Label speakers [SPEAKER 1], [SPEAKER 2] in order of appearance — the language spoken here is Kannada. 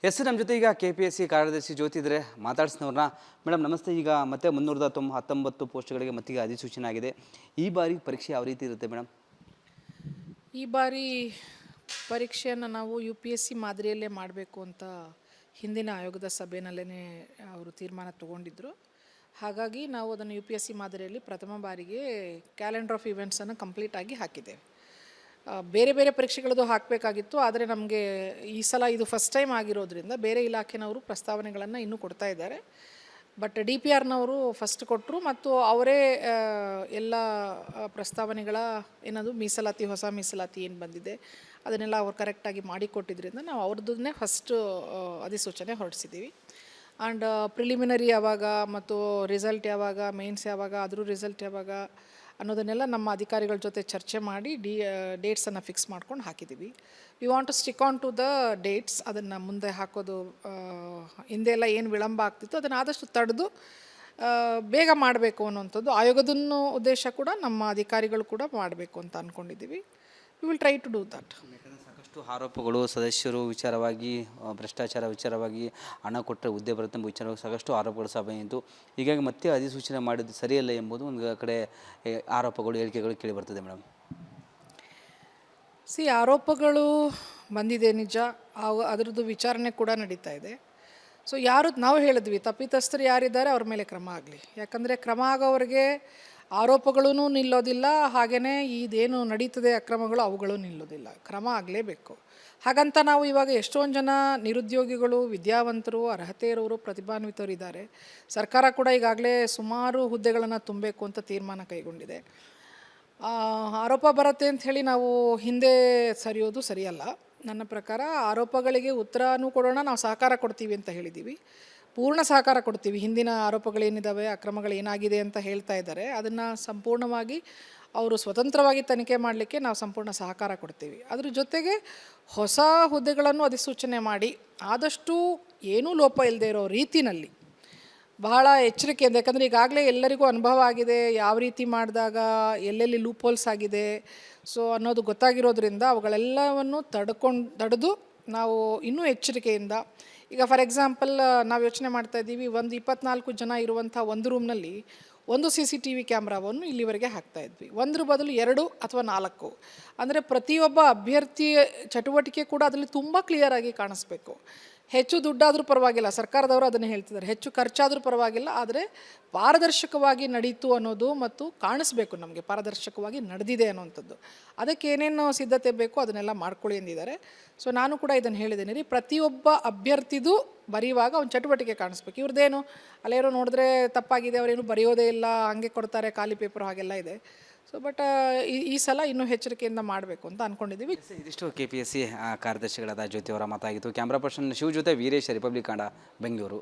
[SPEAKER 1] ಎಸ್ ನಮ್ಮ ಜೊತೆ ಈಗ KPSC ಕಾರ್ಯದರ್ಶಿ ಜ್ಯೋತಿ ಇದ್ದಾರೆ ಮಾತಾಡ್ಸ್ನವ್ರನ್ನ. ಮೇಡಮ್ ನಮಸ್ತೆ. ಈಗ ಮತ್ತೆ 319 ಪೋಸ್ಟ್ಗಳಿಗೆ ಮತ್ತೀಗ ಅಧಿಸೂಚನೆ ಆಗಿದೆ. ಈ ಬಾರಿ ಪರೀಕ್ಷೆ ಯಾವ ರೀತಿ ಇರುತ್ತೆ ಮೇಡಮ್?
[SPEAKER 2] ಈ ಬಾರಿ ಪರೀಕ್ಷೆಯನ್ನು ನಾವು UPSC ಮಾದರಿಯಲ್ಲೇ ಮಾಡಬೇಕು ಅಂತ ಹಿಂದಿನ ಆಯೋಗದ ಸಭೆಯಲ್ಲೇ ಅವರು ತೀರ್ಮಾನ ತಗೊಂಡಿದ್ದರು. ಹಾಗಾಗಿ ನಾವು ಅದನ್ನು UPSC ಮಾದರಿಯಲ್ಲಿ ಪ್ರಥಮ ಬಾರಿಗೆ ಕ್ಯಾಲೆಂಡರ್ ಆಫ್ ಇವೆಂಟ್ಸನ್ನು ಕಂಪ್ಲೀಟಾಗಿ ಹಾಕಿದ್ದೇವೆ. ಬೇರೆ ಬೇರೆ ಪರೀಕ್ಷೆಗಳದ್ದು ಹಾಕಬೇಕಾಗಿತ್ತು, ಆದರೆ ನಮಗೆ ಈ ಸಲ ಇದು ಫಸ್ಟ್ ಟೈಮ್ ಆಗಿರೋದ್ರಿಂದ ಬೇರೆ ಇಲಾಖೆನವರು ಪ್ರಸ್ತಾವನೆಗಳನ್ನು ಇನ್ನೂ ಕೊಡ್ತಾ ಇದ್ದಾರೆ. ಬಟ್ DPRನವರು ಫಸ್ಟ್ ಕೊಟ್ಟರು ಮತ್ತು ಅವರೇ ಎಲ್ಲ ಪ್ರಸ್ತಾವನೆಗಳ ಏನದು ಮೀಸಲಾತಿ, ಹೊಸ ಮೀಸಲಾತಿ ಏನು ಬಂದಿದೆ ಅದನ್ನೆಲ್ಲ ಅವ್ರು ಕರೆಕ್ಟಾಗಿ ಮಾಡಿಕೊಟ್ಟಿದ್ದರಿಂದ ನಾವು ಅವ್ರದ್ದನ್ನೇ ಫಸ್ಟು ಅಧಿಸೂಚನೆ ಹೊರಡಿಸಿದ್ದೀವಿ. ಆ್ಯಂಡ್ ಪ್ರಿಲಿಮಿನರಿ ಯಾವಾಗ ಮತ್ತು ರಿಸಲ್ಟ್ ಯಾವಾಗ, ಮೇನ್ಸ್ ಯಾವಾಗ, ಅದ್ರ ರಿಸಲ್ಟ್ ಯಾವಾಗ ಅನ್ನೋದನ್ನೆಲ್ಲ ನಮ್ಮ ಅಧಿಕಾರಿಗಳ ಜೊತೆ ಚರ್ಚೆ ಮಾಡಿ ಡೇಟ್ಸನ್ನು ಫಿಕ್ಸ್ ಮಾಡ್ಕೊಂಡು ಹಾಕಿದ್ದೀವಿ. We want to stick on to the dates. ಅದನ್ನು ಮುಂದೆ ಹಾಕೋದು ಹಿಂದೆ ಎಲ್ಲ ಏನು ವಿಳಂಬ ಆಗ್ತಿತ್ತು ಅದನ್ನು ಆದಷ್ಟು ತಡೆದು ಬೇಗ ಮಾಡಬೇಕು ಅನ್ನೋಂಥದ್ದು ಆಯೋಗದನ್ನು ಉದ್ದೇಶ ಕೂಡ, ನಮ್ಮ ಅಧಿಕಾರಿಗಳು ಕೂಡ ಮಾಡಬೇಕು ಅಂತ ಅಂದ್ಕೊಂಡಿದ್ದೀವಿ. We will try to do that.
[SPEAKER 1] ಸಾಕಷ್ಟು ಆರೋಪಗಳು ಸದಸ್ಯರು ವಿಚಾರವಾಗಿ, ಭ್ರಷ್ಟಾಚಾರ ವಿಚಾರವಾಗಿ, ಹಣ ಕೊಟ್ಟರೆ ಹುದ್ದೆ ಬರುತ್ತೆ ಎಂಬ ವಿಚಾರವಾಗಿ ಸಾಕಷ್ಟು ಆರೋಪಗಳು ಸಭೆ ಇದ್ದು, ಹೀಗಾಗಿ ಮತ್ತೆ ಅಧಿಸೂಚನೆ ಮಾಡಿದ್ದು ಸರಿಯಲ್ಲ ಎಂಬುದು ಒಂದು ಕಡೆ ಆರೋಪಗಳು, ಹೇಳಿಕೆಗಳು ಕೇಳಿ ಬರ್ತದೆ ಮೇಡಮ್.
[SPEAKER 2] ಆರೋಪಗಳು ಬಂದಿದೆ ನಿಜ, ಅದರದ್ದು ವಿಚಾರಣೆ ಕೂಡ ನಡೀತಾ ಇದೆ. ಸೊ ನಾವು ಹೇಳಿದ್ವಿ ತಪ್ಪಿತಸ್ಥರು ಯಾರಿದ್ದಾರೆ ಅವ್ರ ಮೇಲೆ ಕ್ರಮ ಆಗಲಿ. ಯಾಕಂದರೆ ಕ್ರಮ ಆಗೋವ್ರಿಗೆ ಆರೋಪಗಳೂ ನಿಲ್ಲೋದಿಲ್ಲ, ಹಾಗೆಯೇ ಇದೇನು ನಡೀತದೆ ಅಕ್ರಮಗಳು ಅವುಗಳು ನಿಲ್ಲೋದಿಲ್ಲ. ಕ್ರಮ ಆಗಲೇಬೇಕು. ಹಾಗಂತ ನಾವು ಇವಾಗ ಎಷ್ಟೊಂದು ಜನ ನಿರುದ್ಯೋಗಿಗಳು, ವಿದ್ಯಾವಂತರು, ಅರ್ಹತೆ ಇರೋರು, ಪ್ರತಿಭಾನ್ವಿತರು ಇದ್ದಾರೆ. ಸರ್ಕಾರ ಕೂಡ ಈಗಾಗಲೇ ಸುಮಾರು ಹುದ್ದೆಗಳನ್ನು ತುಂಬಬೇಕು ಅಂತ ತೀರ್ಮಾನ ಕೈಗೊಂಡಿದೆ. ಆರೋಪ ಬರುತ್ತೆ ಅಂಥೇಳಿ ನಾವು ಹಿಂದೆ ಸರಿಯೋದು ಸರಿಯಲ್ಲ. ನನ್ನ ಪ್ರಕಾರ ಆರೋಪಗಳಿಗೆ ಉತ್ತರನೂ ಕೊಡೋಣ, ನಾವು ಸಹಕಾರ ಕೊಡ್ತೀವಿ ಅಂತ ಹೇಳಿದ್ದೀವಿ, ಪೂರ್ಣ ಸಹಕಾರ ಕೊಡ್ತೀವಿ. ಹಿಂದಿನ ಆರೋಪಗಳೇನಿದ್ದಾವೆ, ಅಕ್ರಮಗಳೇನಾಗಿದೆ ಅಂತ ಹೇಳ್ತಾ ಇದ್ದಾರೆ, ಅದನ್ನು ಸಂಪೂರ್ಣವಾಗಿ ಅವರು ಸ್ವತಂತ್ರವಾಗಿ ತನಿಖೆ ಮಾಡಲಿಕ್ಕೆ ನಾವು ಸಂಪೂರ್ಣ ಸಹಕಾರ ಕೊಡ್ತೀವಿ. ಅದ್ರ ಜೊತೆಗೆ ಹೊಸ ಹುದ್ದೆಗಳನ್ನು ಅಧಿಸೂಚನೆ ಮಾಡಿ ಆದಷ್ಟು ಏನೂ ಲೋಪ ಇಲ್ಲದೆ ಇರೋ ರೀತಿಯಲ್ಲಿ ಬಹಳ ಎಚ್ಚರಿಕೆಯಿಂದ, ಯಾಕಂದರೆ ಈಗಾಗಲೇ ಎಲ್ಲರಿಗೂ ಅನುಭವ ಆಗಿದೆ ಯಾವ ರೀತಿ ಮಾಡಿದಾಗ ಎಲ್ಲೆಲ್ಲಿ ಲೂಪೋಲ್ಸ್ ಆಗಿದೆ ಸೊ ಅನ್ನೋದು ಗೊತ್ತಾಗಿರೋದ್ರಿಂದ ಅವುಗಳೆಲ್ಲವನ್ನು ತಡೆದು ನಾವು ಇನ್ನೂ ಎಚ್ಚರಿಕೆಯಿಂದ, ಈಗ ಫಾರ್ ಎಕ್ಸಾಂಪಲ್ ನಾವು ಯೋಚನೆ ಮಾಡ್ತಾಯಿದ್ದೀವಿ, 24 ಜನ ಇರುವಂಥ ಒಂದು ರೂಮ್ನಲ್ಲಿ ಒಂದು CCTV ಕ್ಯಾಮ್ರಾವನ್ನು ಇಲ್ಲಿವರೆಗೆ ಹಾಕ್ತಾಯಿದ್ವಿ. ಒಂದ್ರ ಬದಲು 2 ಅಥವಾ 4. ಅಂದರೆ ಪ್ರತಿಯೊಬ್ಬ ಅಭ್ಯರ್ಥಿಯ ಚಟುವಟಿಕೆ ಕೂಡ ಅದರಲ್ಲಿ ತುಂಬ ಕ್ಲಿಯರಾಗಿ ಕಾಣಿಸ್ಬೇಕು. ಹೆಚ್ಚು ದುಡ್ಡಾದರೂ ಪರವಾಗಿಲ್ಲ, ಸರ್ಕಾರದವರು ಅದನ್ನು ಹೇಳ್ತಿದ್ದಾರೆ, ಹೆಚ್ಚು ಖರ್ಚಾದರೂ ಪರವಾಗಿಲ್ಲ, ಆದರೆ ಪಾರದರ್ಶಕವಾಗಿ ನಡೀತು ಅನ್ನೋದು ಮತ್ತು ಕಾಣಿಸ್ಬೇಕು ನಮಗೆ ಪಾರದರ್ಶಕವಾಗಿ ನಡೆದಿದೆ ಅನ್ನೋವಂಥದ್ದು. ಅದಕ್ಕೆ ಏನೇನು ಸಿದ್ಧತೆ ಬೇಕು ಅದನ್ನೆಲ್ಲ ಮಾಡ್ಕೊಳ್ಳಿ ಎಂದಿದ್ದಾರೆ. ಸೊ ನಾನು ಕೂಡ ಇದನ್ನು ಹೇಳಿದ್ದೇನೆ ರೀ, ಪ್ರತಿಯೊಬ್ಬ ಅಭ್ಯರ್ಥಿದು ಬರೆಯುವಾಗ ಒಂದು ಚಟುವಟಿಕೆ ಕಾಣಿಸ್ಬೇಕು. ಇವ್ರದ್ದೇನು ಅಲ್ಲೇನೋ ನೋಡಿದ್ರೆ ತಪ್ಪಾಗಿದೆ, ಅವರೇನು ಬರೆಯೋದೇ ಇಲ್ಲ, ಹಂಗೆ ಕೊಡ್ತಾರೆ ಖಾಲಿ ಪೇಪರ್, ಹಾಗೆಲ್ಲ ಇದೆ. ಸೊ ಬಟ್ ಈ ಸಲ ಇನ್ನೂ ಎಚ್ಚರಿಕೆಯಿಂದ ಮಾಡಬೇಕು ಅಂತ ಅಂದ್ಕೊಂಡಿದ್ದೀವಿ.
[SPEAKER 1] ಇದಿಷ್ಟು KPSC ಕಾರ್ಯದರ್ಶಿಗಳಾದ ಜ್ಯೋತಿ ಅವರ ಮಾತಾಗಿತ್ತು. ಕ್ಯಾಮ್ರಾ ಪರ್ಸನ್ ಶಿವ ಜೊತೆ ವೀರೇಶ್, ರಿಪಬ್ಲಿಕ್ ಕನ್ನಡ, ಬೆಂಗಳೂರು.